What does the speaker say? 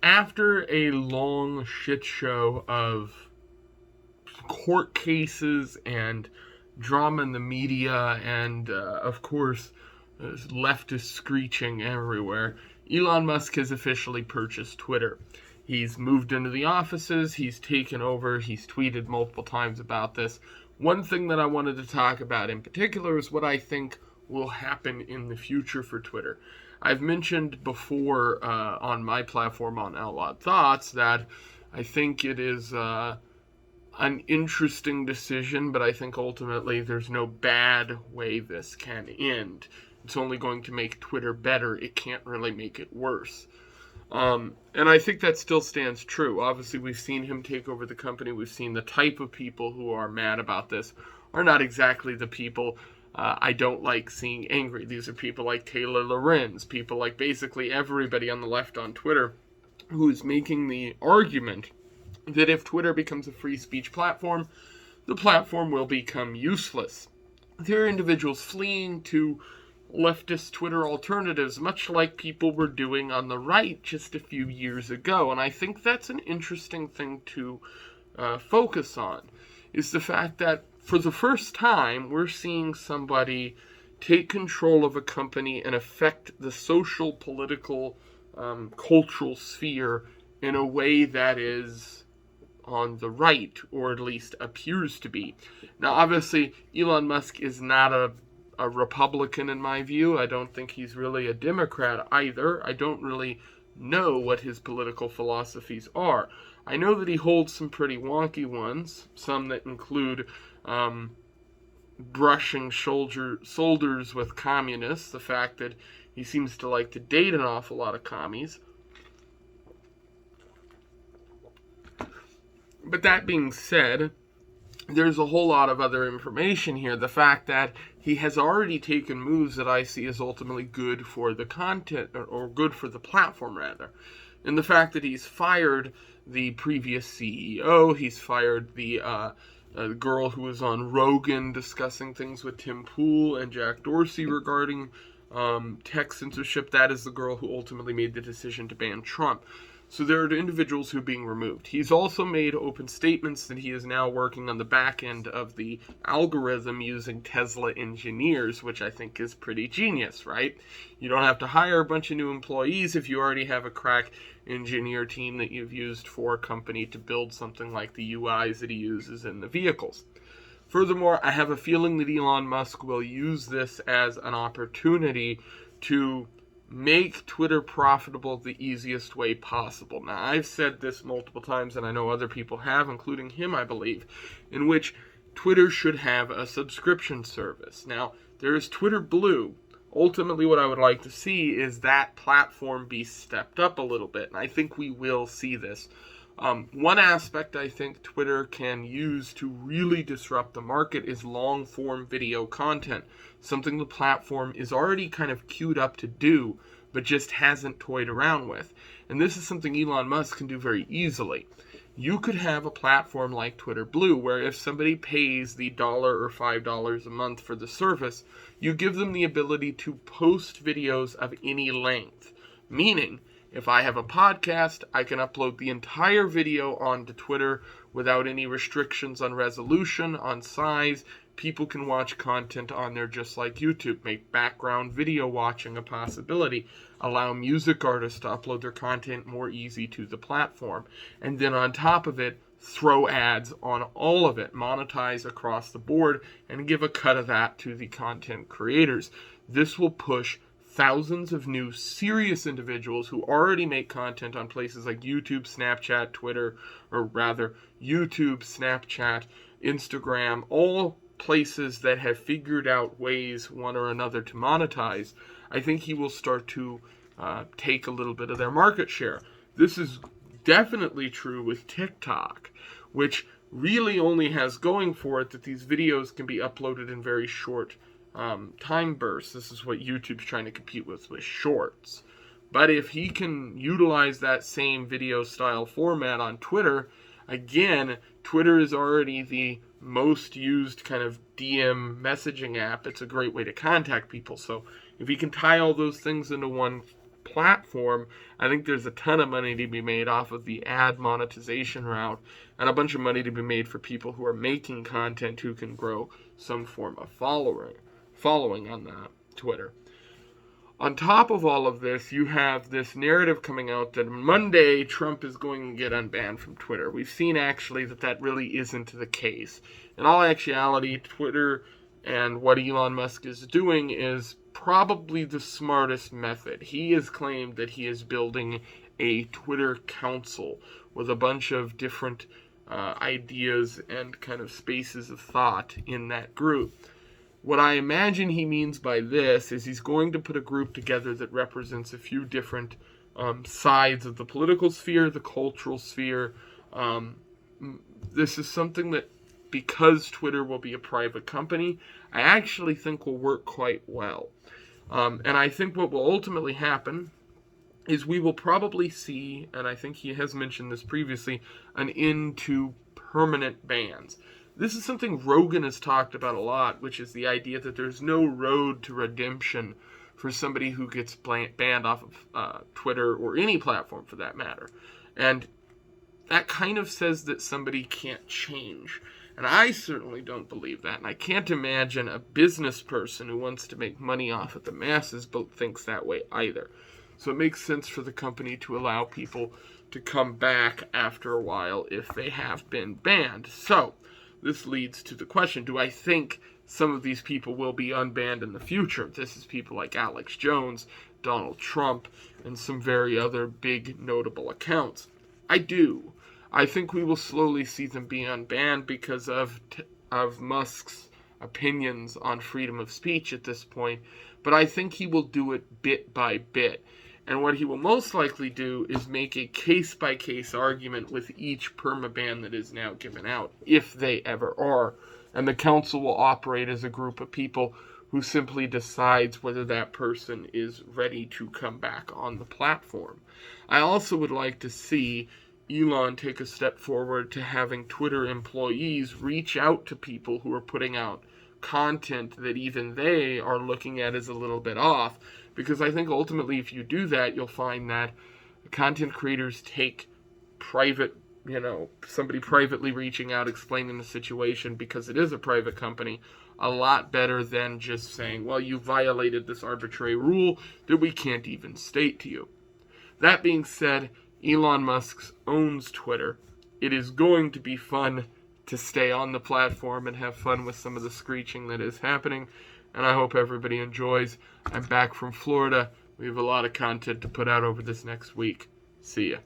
after a long shit show of court cases and drama in the media and, of course, leftists screeching everywhere, Elon Musk has officially purchased Twitter. He's moved into the offices, he's taken over, he's tweeted multiple times about this. One thing that I wanted to talk about in particular is what I think will happen in the future for Twitter. I've mentioned before on my platform on Outlawed Thoughts that I think it is an interesting decision, but I think ultimately there's no bad way this can end. It's only going to make Twitter better. It can't really make it worse. And I think that still stands true. Obviously, we've seen him take over the company. We've seen the type of people who are mad about this are not exactly the people I don't like seeing angry. These are people like Taylor Lorenz, people like basically everybody on the left on Twitter who is making the argument that if Twitter becomes a free speech platform, the platform will become useless. There are individuals fleeing to leftist Twitter alternatives, much like people were doing on the right just a few years ago. And I think that's an interesting thing to focus on, is the fact that for the first time, we're seeing somebody take control of a company and affect the social, political, cultural sphere in a way that is on the right, or at least appears to be. Now, obviously, Elon Musk is not a Republican in my view. I don't think he's really a Democrat either. I don't really know what his political philosophies are. I know that he holds some pretty wonky ones, some that include brushing shoulders with communists, the fact that he seems to like to date an awful lot of commies. But that being said, there's a whole lot of other information here. The fact that he has already taken moves that I see as ultimately good for the content, or good for the platform, rather. And the fact that he's fired the previous CEO, he's fired the girl who was on Rogan discussing things with Tim Pool and Jack Dorsey regarding tech censorship. That is the girl who ultimately made the decision to ban Trump. So there are individuals who are being removed. He's also made open statements that he is now working on the back end of the algorithm using Tesla engineers, which I think is pretty genius, right? You don't have to hire a bunch of new employees if you already have a crack engineer team that you've used for a company to build something like the UIs that he uses in the vehicles. Furthermore, I have a feeling that Elon Musk will use this as an opportunity to make Twitter profitable the easiest way possible. Now, I've said this multiple times, and I know other people have, including him, I believe, in which Twitter should have a subscription service. Now, there is Twitter Blue. Ultimately, what I would like to see is that platform be stepped up a little bit, and I think we will see this. One aspect I think Twitter can use to really disrupt the market is long-form video content, something the platform is already kind of queued up to do, but just hasn't toyed around with. And this is something Elon Musk can do very easily. You could have a platform like Twitter Blue, where if somebody pays the $1 or $5 a month for the service, you give them the ability to post videos of any length. Meaning, if I have a podcast, I can upload the entire video onto Twitter without any restrictions on resolution, on size. People can watch content on there just like YouTube. Make background video watching a possibility. Allow music artists to upload their content more easy to the platform. And then on top of it, throw ads on all of it. Monetize across the board and give a cut of that to the content creators. This will push thousands of new serious individuals who already make content on places like YouTube, Snapchat, Twitter, or rather YouTube, Snapchat, Instagram, all places that have figured out ways one or another to monetize. I think he will start to take a little bit of their market share. This is definitely true with TikTok, which really only has going for it that these videos can be uploaded in very short time bursts. This is what YouTube's trying to compete with shorts. But if he can utilize that same video style format on Twitter, again, Twitter is already the most used kind of DM messaging app. It's a great way to contact people. So if he can tie all those things into one platform, I think there's a ton of money to be made off of the ad monetization route, and a bunch of money to be made for people who are making content who can grow some form of following on that Twitter. On top of all of this, you have this narrative coming out that Monday Trump is going to get unbanned from Twitter. We've seen actually that really isn't the case. In all actuality, Twitter and what Elon Musk is doing is probably the smartest method. He has claimed that he is building a Twitter council with a bunch of different ideas and kind of spaces of thought in that group. What I imagine he means by this is he's going to put a group together that represents a few different sides of the political sphere, the cultural sphere. This is something that, because Twitter will be a private company, I actually think will work quite well. And I think what will ultimately happen is we will probably see, and I think he has mentioned this previously, an end to permanent bans. This is something Rogan has talked about a lot, which is the idea that there's no road to redemption for somebody who gets banned off of Twitter or any platform for that matter. And that kind of says that somebody can't change. And I certainly don't believe that. And I can't imagine a business person who wants to make money off of the masses but thinks that way either. So it makes sense for the company to allow people to come back after a while if they have been banned. So this leads to the question, do I think some of these people will be unbanned in the future? This is people like Alex Jones, Donald Trump, and some very other big notable accounts. I do. I think we will slowly see them be unbanned because of Musk's opinions on freedom of speech at this point, but I think he will do it bit by bit. And what he will most likely do is make a case-by-case argument with each permaban that is now given out, if they ever are. And the council will operate as a group of people who simply decides whether that person is ready to come back on the platform. I also would like to see Elon take a step forward to having Twitter employees reach out to people who are putting out content that even they are looking at as a little bit off. Because I think ultimately if you do that, you'll find that content creators take somebody privately reaching out, explaining the situation because it is a private company, a lot better than just saying, well, you violated this arbitrary rule that we can't even state to you. That being said, Elon Musk owns Twitter. It is going to be fun to stay on the platform and have fun with some of the screeching that is happening. And I hope everybody enjoys. I'm back from Florida. We have a lot of content to put out over this next week. See ya.